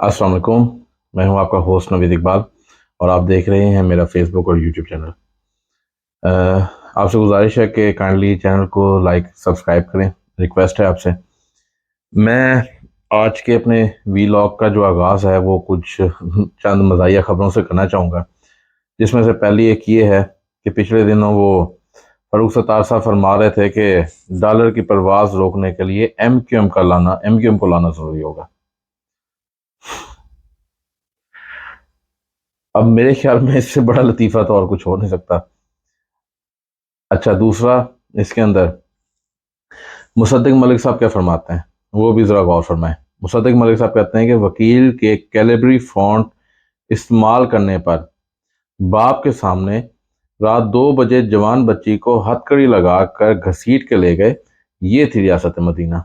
अस्सलाम वालेकुम। मैं हूं आपका होस्ट नवीद इकबाल और आप देख रहे हैं मेरा फेसबुक और यूट्यूब चैनल। आपसे गुजारिश है कि काइंडली चैनल को लाइक सब्सक्राइब करें। रिक्वेस्ट है आपसे। मैं आज के अपने वीलॉग का जो आगाज़ है वो कुछ चंद मज़ाहिया ख़बरों से करना चाहूँगा, जिसमें से पहली एक ये है कि पिछले दिनों वो फ़ारूक सत्तार साहब फरमा रहे थे कि डॉलर की परवाज़ रोकने के लिए एम क्यू एम को लाना ज़रूरी होगा। अब मेरे ख्याल में इससे बड़ा लतीफ़ा तो और कुछ हो नहीं सकता। अच्छा, दूसरा इसके अंदर मुसद्दिक मलिक साहब क्या फरमाते हैं, वो भी ज़रा गौर फरमाएं। मुसद्दिक मलिक साहब कहते हैं कि वकील के कैलिब्री फॉन्ट इस्तेमाल करने पर बाप के सामने रात 2 बजे जवान बच्ची को हथकड़ी लगाकर घसीट के ले गए। ये थी रियासत मदीना।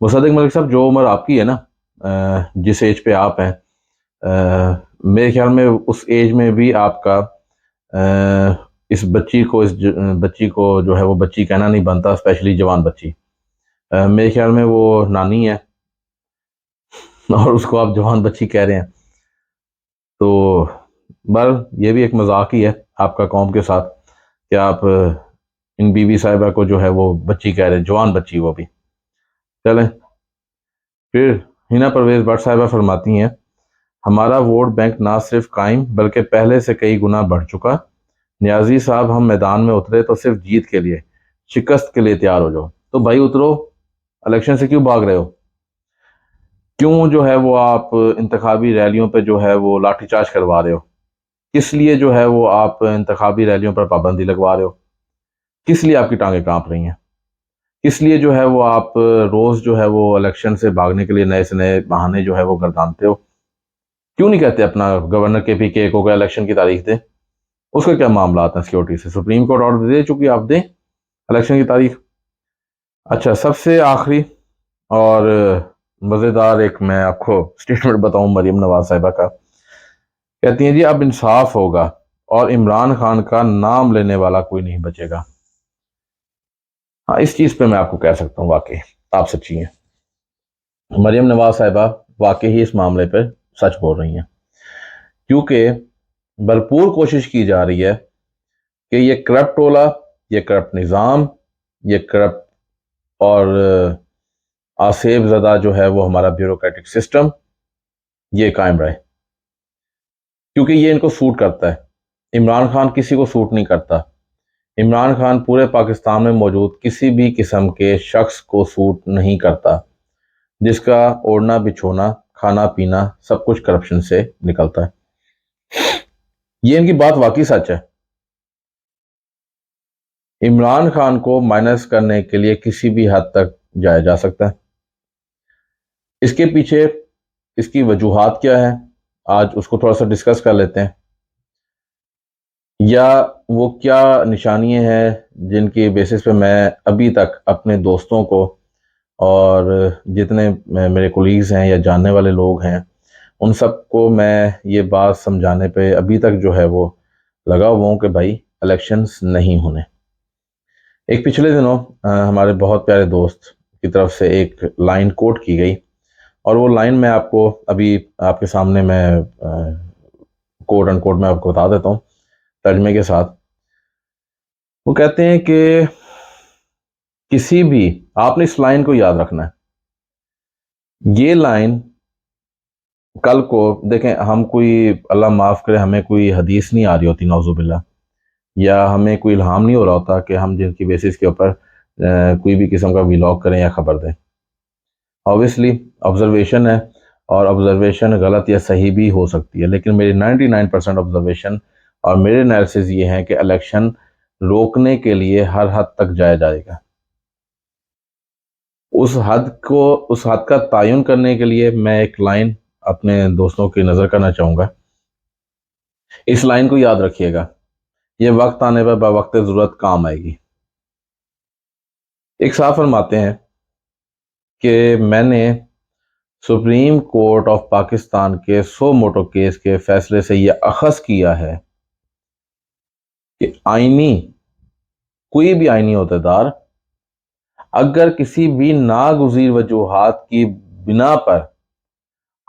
मुसद्दिक मलिक साहब, जो उम्र आपकी है ना, जिस एज पे आप हैं, मेरे ख्याल में उस एज में भी आपका बच्ची को जो है वो बच्ची कहना नहीं बनता, स्पेशली जवान बच्ची। मेरे ख्याल में वो नानी है और उसको आप जवान बच्ची कह रहे हैं, तो बल ये भी एक मजाक ही है आपका कौम के साथ कि आप इन बीबी साहिबा को जो है वो बच्ची कह रहे हैं, जवान बच्ची वो भी। चलें फिर। हिना परवेज भट्ट साहिबा फरमाती हैं, हमारा वोट बैंक ना सिर्फ कायम बल्कि पहले से कई गुना बढ़ चुका। न्याजी साहब, हम मैदान में उतरे तो सिर्फ जीत के लिए, शिकस्त के लिए तैयार हो जाओ। तो भाई उतरो, इलेक्शन से क्यों भाग रहे हो? क्यों जो है वो आप इंतखाबी रैलियों पे जो है वो लाठीचार्ज करवा रहे हो? किस लिए जो है वो आप इंतखाबी रैलियों पर पाबंदी लगवा रहे हो? किस लिए आपकी टांगें कांप रही हैं? किस लिए जो है वो आप रोज जो है वो इलेक्शन से भागने के लिए नए से नए बहाने जो है वो गर्दानते हो? क्यों नहीं कहते अपना गवर्नर KPK को इलेक्शन की तारीख दे? उसका क्या मामला आता है सिक्योरिटी से? सुप्रीम कोर्ट ऑर्डर दे चुकी, आप दें इलेक्शन की तारीख। अच्छा, सबसे आखिरी और मज़ेदार एक मैं आपको स्टेटमेंट बताऊं मरीम नवाज साहिबा का। कहती हैं, जी अब इंसाफ होगा और इमरान खान का नाम लेने वाला कोई नहीं बचेगा। हाँ, इस चीज़ पे मैं आपको कह सकता हूँ वाकई आप सच्ची हैं। मरीम नवाज साहिबा वाकई ही इस मामले पर सच बोल रही हैं, क्योंकि भरपूर कोशिश की जा रही है कि ये करप्ट टोला, ये करप्ट निज़ाम, ये करप्ट और आसेब ज़दा जो है वो हमारा ब्यूरोक्रेटिक सिस्टम, ये कायम रहे, क्योंकि ये इनको सूट करता है। इमरान खान किसी को सूट नहीं करता। इमरान खान पूरे पाकिस्तान में मौजूद किसी भी किस्म के शख्स को सूट नहीं करता जिसका ओढ़ना बिछोना खाना पीना सब कुछ करप्शन से निकलता है। ये इनकी बात वाकई सच है। इमरान खान को माइनस करने के लिए किसी भी हद तक जाया जा सकता है। इसके पीछे इसकी वजूहात क्या है, आज उसको थोड़ा सा डिस्कस कर लेते हैं। या वो क्या निशानियां हैं जिनकी बेसिस पे मैं अभी तक अपने दोस्तों को और जितने मेरे कोलीग्स हैं या जानने वाले लोग हैं उन सबको मैं ये बात समझाने पे अभी तक जो है वो लगा हुआ हूँ कि भाई इलेक्शंस नहीं होने। एक पिछले दिनों हमारे बहुत प्यारे दोस्त की तरफ से एक लाइन कोट की गई और वो लाइन मैं आपको अभी आपके सामने मैं कोट अनकोट मैं आपको बता देता हूँ तर्जमे के साथ। वो कहते हैं कि किसी भी, आपने इस लाइन को याद रखना है, ये लाइन कल को देखें, हम कोई अल्लाह माफ़ करे हमें कोई हदीस नहीं आ रही होती नौजुबिल्ला, या हमें कोई इल्हाम नहीं हो रहा होता कि हम जिनकी बेसिस के ऊपर कोई भी किस्म का व्लॉग करें या खबर दें। ऑब्वियसली ऑब्जर्वेशन है और ऑब्जर्वेशन गलत या सही भी हो सकती है, लेकिन मेरी 99% ऑब्जर्वेशन और मेरे एनालिसिस ये हैं कि इलेक्शन रोकने के लिए हर हद तक जाया जाएगा। उस हद का तयन करने के लिए मैं एक लाइन अपने दोस्तों की नज़र करना चाहूँगा। इस लाइन को याद रखिएगा, ये वक्त आने पर बवक्त ज़रूरत काम आएगी। एक साहब फरमाते हैं कि मैंने सुप्रीम कोर्ट ऑफ पाकिस्तान के 100 मोटो केस के फैसले से यह अखज़ किया है कि कोई भी आईनी अहदेदार अगर किसी भी नागुज़ीर वजूहात की बिना पर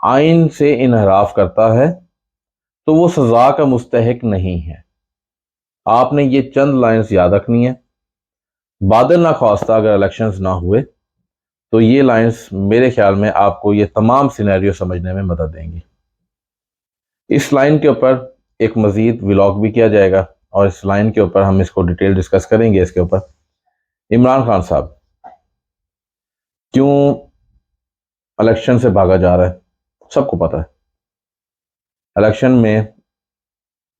आइन से इनहराफ करता है तो वो सजा का मुस्तहिक नहीं है। आपने ये चंद लाइंस याद रखनी है। बादल ना ख्वास्ता अगर इलेक्शंस ना हुए तो ये लाइंस मेरे ख्याल में आपको ये तमाम सिनेरियो समझने में मदद देंगी। इस लाइन के ऊपर एक मजीद व्लॉग भी किया जाएगा और इस लाइन के ऊपर हम इसको डिटेल डिस्कस करेंगे। इसके ऊपर इमरान खान साहब क्यों इलेक्शन से भागा जा रहा है, सबको पता है। इलेक्शन में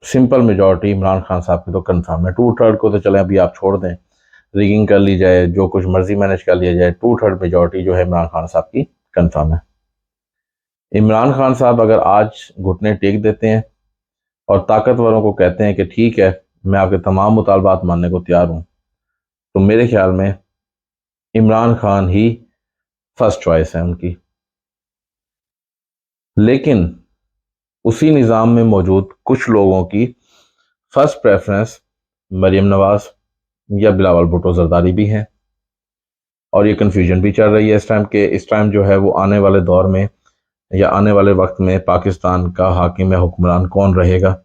सिंपल मेजॉरिटी इमरान खान साहब की तो कंफर्म है। 2/3 को तो चले अभी आप छोड़ दें, रिगिंग कर ली जाए, जो कुछ मर्जी मैनेज कर लिया जाए, 2/3 मेजॉरिटी जो है इमरान खान साहब की कंफर्म है। इमरान खान साहब अगर आज घुटने टेक देते हैं और ताकतवरों को कहते हैं कि ठीक है मैं आपके तमाम मुतालबात मानने को तैयार हूं, तो मेरे ख्याल में इमरान खान ही फर्स्ट चॉइस है उनकी। लेकिन उसी निज़ाम में मौजूद कुछ लोगों की फर्स्ट प्रेफरेंस मरीम नवाज या बिलावल भुट्टो जरदारी भी हैं और ये कन्फ्यूजन भी चल रही है इस टाइम जो है वो आने वाले दौर में या आने वाले वक्त में पाकिस्तान का हाकिम या हुक्मरान कौन रहेगा।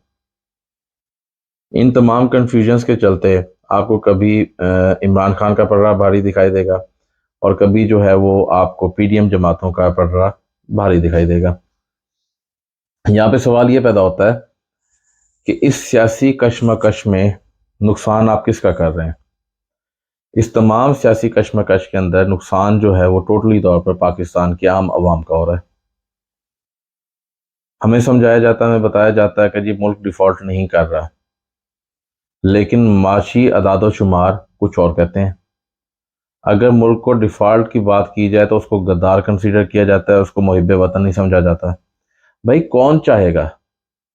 इन तमाम कन्फ्यूजन्स के चलते आपको कभी इमरान खान का पलड़ा भारी दिखाई देगा और कभी जो है वो आपको पीडीएम जमातों का पलड़ा भारी दिखाई देगा। यहाँ पे सवाल ये पैदा होता है कि इस सियासी कशमकश में नुकसान आप किसका कर रहे हैं। इस तमाम सियासी कशमकश के अंदर नुकसान जो है वो टोटली तौर पर पाकिस्तान की आम आवाम का हो रहा है। हमें समझाया जाता है, हमें बताया जाता है कि जी मुल्क डिफॉल्ट नहीं कर रहा, लेकिन माशी अदाद-ओ-शुमार कुछ और कहते हैं। अगर मुल्क को डिफॉल्ट की बात की जाए तो उसको गद्दार कंसीडर किया जाता है, उसको मुहिब्बे वतन नहीं समझा जाता। भाई कौन चाहेगा,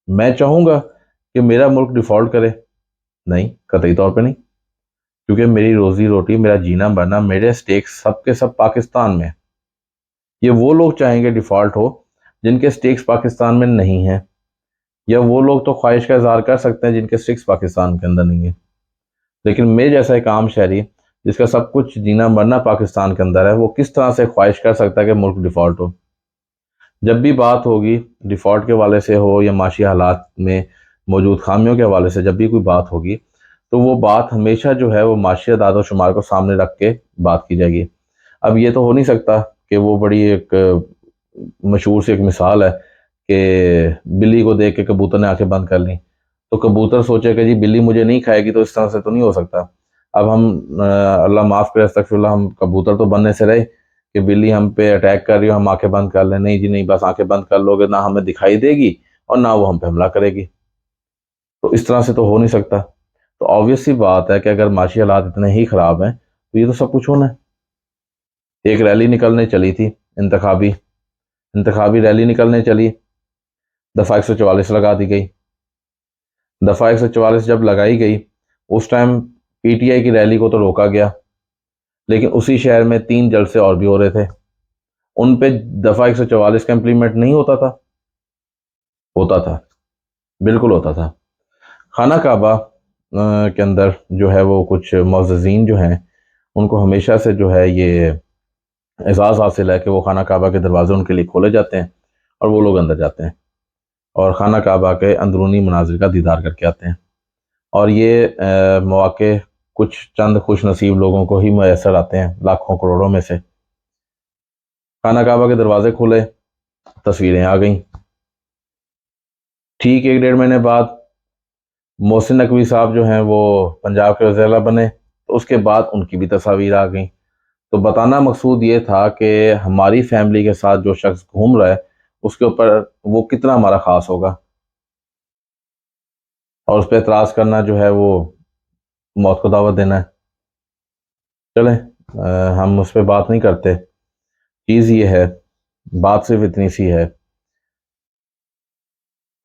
मैं चाहूँगा कि मेरा मुल्क डिफॉल्ट करे? नहीं, कतई तौर पे नहीं, क्योंकि मेरी रोजी रोटी, मेरा जीना मरना, मेरे स्टेक्स सब के सब पाकिस्तान में। ये वो लोग चाहेंगे डिफॉल्ट हो जिनके स्टेक्स पाकिस्तान में नहीं है, या वो लोग तो ख्वाहिश का इजहार कर सकते हैं जिनके स्टेक्स पाकिस्तान के अंदर नहीं है। लेकिन मेरे जैसा एक आम शहरी जिसका सब कुछ जीना मरना पाकिस्तान के अंदर है, वो किस तरह से ख्वाहिश कर सकता है कि मुल्क डिफॉल्ट हो। जब भी बात होगी डिफॉल्ट के हवाले से हो या माशी हालात में मौजूद खामियों के हवाले से, जब भी कोई बात होगी तो वो बात हमेशा जो है वो माशी अदाद शुमार को सामने रख के बात की जाएगी। अब ये तो हो नहीं सकता कि वो बड़ी एक मशहूर सी एक मिसाल है कि बिल्ली को देख के कबूतर ने आंखें बंद कर ली, तो कबूतर सोचे कि जी बिल्ली मुझे नहीं खाएगी, तो इस तरह से तो नहीं हो सकता। अब हम अल्लाह माफ़ करे अस्तगफिरुल्लाह, हम कबूतर तो बनने से रहे कि बिल्ली हम पे अटैक कर रही हो, हम आंखें बंद कर लें। नहीं जी नहीं, बस आंखें बंद कर लोगे ना हमें दिखाई देगी और ना वो हम पे हमला करेगी। तो इस तरह से तो हो नहीं सकता। तो ऑब्वियस सी बात है कि अगर माशी हालात इतने ही ख़राब हैं तो ये तो सब कुछ होना है। एक रैली निकलने चली थी, इंतखाबी इंतखाबी रैली निकलने चली, दफ़ा 144 लगा दी गई। दफ़ा 144 जब लगाई गई उस टाइम पीटीआई की रैली को तो रोका गया, लेकिन उसी शहर में 3 जलसे और भी हो रहे थे, उन पे दफ़ा 144 का इम्प्लीमेंट नहीं होता था? होता था, बिल्कुल होता था। खाना काबा के अंदर जो है वो कुछ मुअज़्ज़िज़ीन जो हैं उनको हमेशा से जो है ये एहसास हासिल है कि वो खाना काबा के दरवाजे उनके लिए खोले जाते हैं और वो लोग अंदर जाते हैं और खाना काबा के अंदरूनी मनाजिर का दीदार करके आते हैं। और ये मौके कुछ चंद खुश नसीब लोगों को ही मैसर आते हैं, लाखों करोड़ों में से। खाना काबा के दरवाजे खुले, तस्वीरें आ गईं। ठीक 1-1.5 महीने बाद मोहसिन नकवी साहब जो हैं वो पंजाब के वज़ीर आला बने, तो उसके बाद उनकी भी तस्वीर आ गई। तो बताना मकसूद ये था कि हमारी फैमिली के साथ जो शख्स घूम रहा है उसके ऊपर वो कितना हमारा ख़ास होगा, और उस पर एतराज़ करना जो है वो मौत को दावत देना है। चलें, हम उस पर बात नहीं करते। चीज़ ये है, बात सिर्फ इतनी सी है,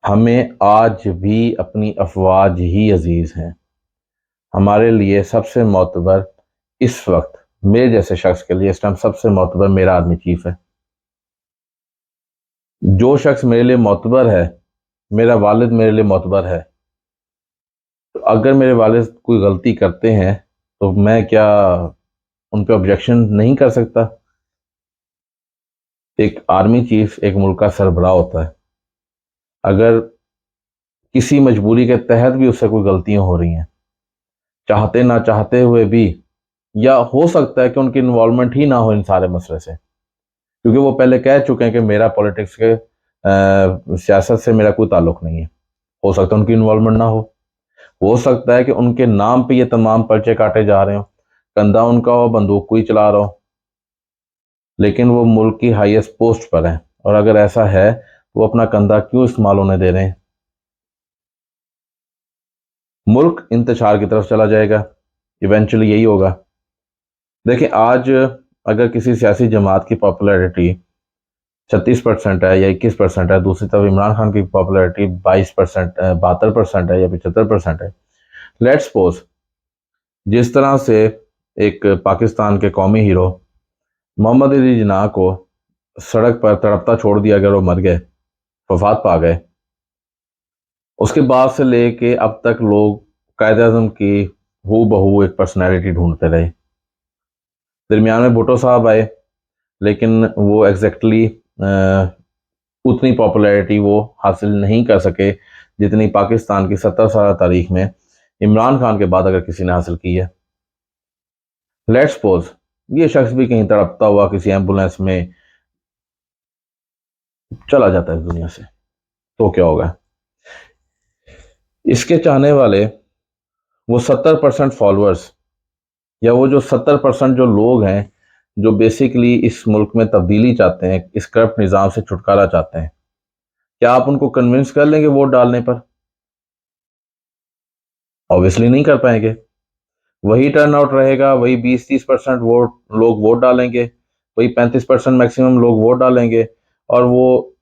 हमें आज भी अपनी अफवाज ही अजीज़ हैं। हमारे लिए सबसे मोतबर इस वक्त, मेरे जैसे शख्स के लिए इस टाइम सबसे मोतबर मेरा आर्मी चीफ है। जो शख्स मेरे लिए मोतबर है, मेरा वालिद मेरे लिए मोतबर है। तो अगर मेरे वालिद कोई गलती करते हैं तो मैं क्या उन पर ऑब्जेक्शन नहीं कर सकता? एक आर्मी चीफ एक मुल्क का सरबराह होता है, अगर किसी मजबूरी के तहत भी उससे कोई गलतियां हो रही हैं, चाहते ना चाहते हुए भी, या हो सकता है कि उनकी इन्वॉल्वमेंट ही ना हो इन सारे मसले से, क्योंकि वो पहले कह चुके हैं कि मेरा पॉलिटिक्स के सियासत से मेरा कोई ताल्लुक नहीं है। हो सकता है उनकी इन्वॉल्वमेंट ना हो सकता है कि उनके नाम पे ये तमाम पर्चे काटे जा रहे हो, कंधा उनका हो, बंदूक कोई चला रहा हो, लेकिन वो मुल्क की हाईएस्ट पोस्ट पर है। और अगर ऐसा है तो वो अपना कंधा क्यों इस्तेमाल होने दे रहे हैं? मुल्क इंतशार की तरफ चला जाएगा, इवेंचुअली यही होगा। देखिए, आज अगर किसी सियासी जमात की पॉपुलैरिटी 36% है या 21% है, दूसरी तरफ इमरान खान की पॉपुलैरिटी 22%, 72% है या 75% है, लेट्स सपोज जिस तरह से एक पाकिस्तान के कौमी हीरो मोहम्मद अली जिन्ना को सड़क पर तड़पता छोड़ दिया गया, वो मर गए, वफात पा गए, उसके बाद से लेके अब तक लोग कायद आज़म की हू बहू एक पर्सनैलिटी ढूंढते रहे। दरमियान में भुट्टो साहब आए, लेकिन वो एग्जैक्टली उतनी पॉपुलैरिटी वो हासिल नहीं कर सके जितनी पाकिस्तान की 70 साल तारीख में इमरान खान के बाद अगर किसी ने हासिल की है। लेट्स सपोज ये शख्स भी कहीं तड़पता हुआ किसी एम्बुलेंस में चला जाता है इस दुनिया से, तो क्या होगा? इसके चाहने वाले, वो 70% फॉलोअर्स, या वो जो 70% जो लोग हैं जो बेसिकली इस मुल्क में तब्दीली चाहते हैं, इस करप्ट निज़ाम से छुटकारा चाहते हैं, क्या आप उनको कन्विंस कर लेंगे वोट डालने पर? ऑब्वियसली नहीं कर पाएंगे। वही टर्न आउट रहेगा, वही 20-30% वोट लोग वोट डालेंगे, वही 35% मैक्सिमम लोग वोट डालेंगे, और वो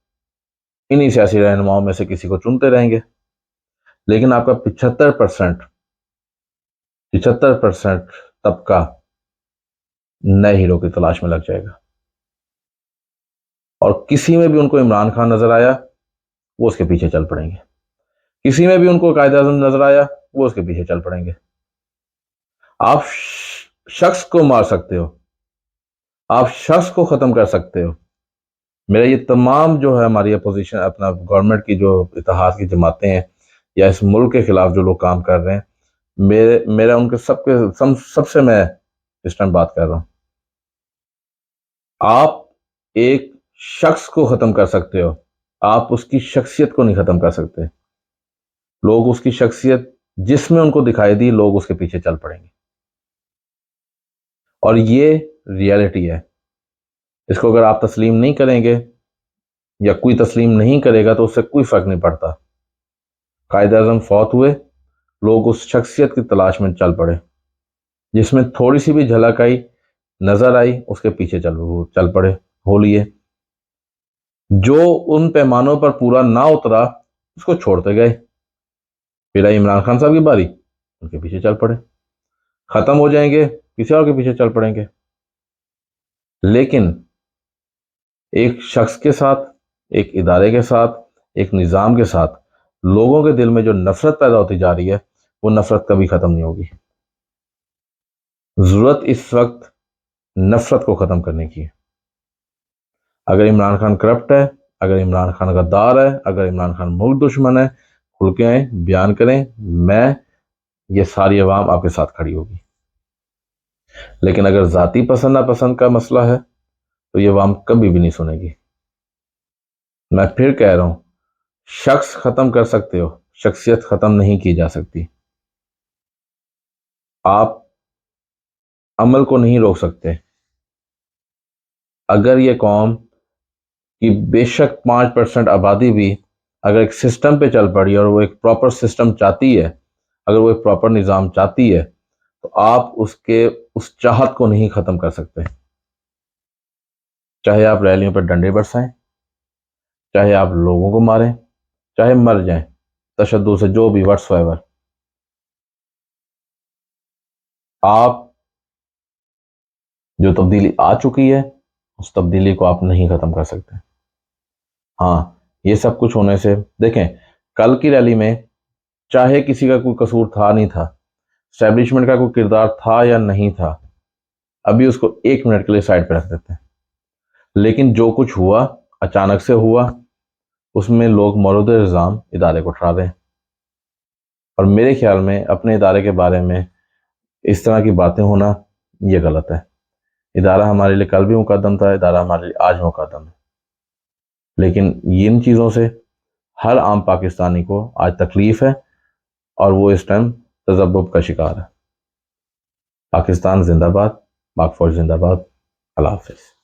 इन्हीं सियासी रहनुमाओं में से किसी को चुनते रहेंगे। लेकिन आपका 75% तबका नए हीरो की तलाश में लग जाएगा, और किसी में भी उनको इमरान खान नजर आया वो उसके पीछे चल पड़ेंगे, किसी में भी उनको कायद आज़म नजर आया वो उसके पीछे चल पड़ेंगे। आप शख्स को मार सकते हो, आप शख्स को खत्म कर सकते हो। मेरा ये तमाम जो है हमारी अपोजिशन, अपना गवर्नमेंट की जो इत्तेहाद की जमातें हैं या इस मुल्क के खिलाफ जो लोग काम कर रहे हैं, मेरा उनके सबसे मैं इस टाइम बात कर रहा हूं। आप एक शख्स को खत्म कर सकते हो, आप उसकी शख्सियत को नहीं खत्म कर सकते। लोग उसकी शख्सियत जिसमें उनको दिखाई दी, लोग उसके पीछे चल पड़ेंगे, और ये रियलिटी है। इसको अगर आप तस्लीम नहीं करेंगे या कोई तस्लीम नहीं करेगा तो उससे कोई फर्क नहीं पड़ता। कायद आज़म फौत हुए, लोग उस शख्सियत की तलाश में चल पड़े, जिसमें थोड़ी सी भी झलक आई, नजर आई, उसके पीछे चल पड़े हो लिए। जो उन पैमानों पर पूरा ना उतरा उसको छोड़ते गए। फिर आई इमरान खान साहब की बारी, उनके पीछे चल पड़े, खत्म हो जाएंगे किसी और के पीछे चल पड़ेंगे। लेकिन एक शख्स के साथ, एक इदारे के साथ, एक निज़ाम के साथ लोगों के दिल में जो नफरत पैदा होती जा रही है, वो नफरत कभी खत्म नहीं होगी। जरूरत इस वक्त नफरत को खत्म करने की है। अगर इमरान खान करप्ट है, अगर इमरान खान गद्दार है, अगर इमरान खान मुल्क दुश्मन है, खुल के आए, बयान करें, मैं, ये सारी अवाम आपके साथ खड़ी होगी। लेकिन अगर जाती पसंद नापसंद का मसला है तो ये अवाम कभी भी नहीं सुनेगी। मैं फिर कह रहा हूं, शख्स खत्म कर सकते हो, शख्सियत खत्म नहीं की जा सकती। आप अमल को नहीं रोक सकते। अगर ये कौम की बेशक 5% आबादी भी अगर एक सिस्टम पे चल पड़ी और वो एक प्रॉपर सिस्टम चाहती है, अगर वो एक प्रॉपर निज़ाम चाहती है, तो आप उसके उस चाहत को नहीं खत्म कर सकते। चाहे आप रैलियों पर डंडे बरसाएं, चाहे आप लोगों को मारें, चाहे मर जाएं तशद्दुद से, जो भी व्हाट्सएवर, आप जो तब्दीली आ चुकी है उस तब्दीली को आप नहीं खत्म कर सकते। हाँ, ये सब कुछ होने से देखें, कल की रैली में चाहे किसी का कोई कसूर था नहीं था, स्टैब्लिशमेंट का कोई किरदार था या नहीं था, अभी उसको 1 मिनट के लिए साइड पर रख देते हैं। लेकिन जो कुछ हुआ अचानक से हुआ, उसमें लोग मौलूद इल्ज़ाम इदारे को उठा रहे हैं। और मेरे ख्याल में अपने इदारे के बारे में इस तरह की बातें होना ये गलत है। इदारा हमारे लिए कल भी मुकद्दम था, इदारा हमारे लिए आज मुकद्दम है, लेकिन इन चीज़ों से हर आम पाकिस्तानी को आज तकलीफ़ है और वो इस टाइम तज़ब्बुब का शिकार है। पाकिस्तान जिंदाबाद, पाक फौज जिंदाबाद। अल्लाह हाफ़िज़।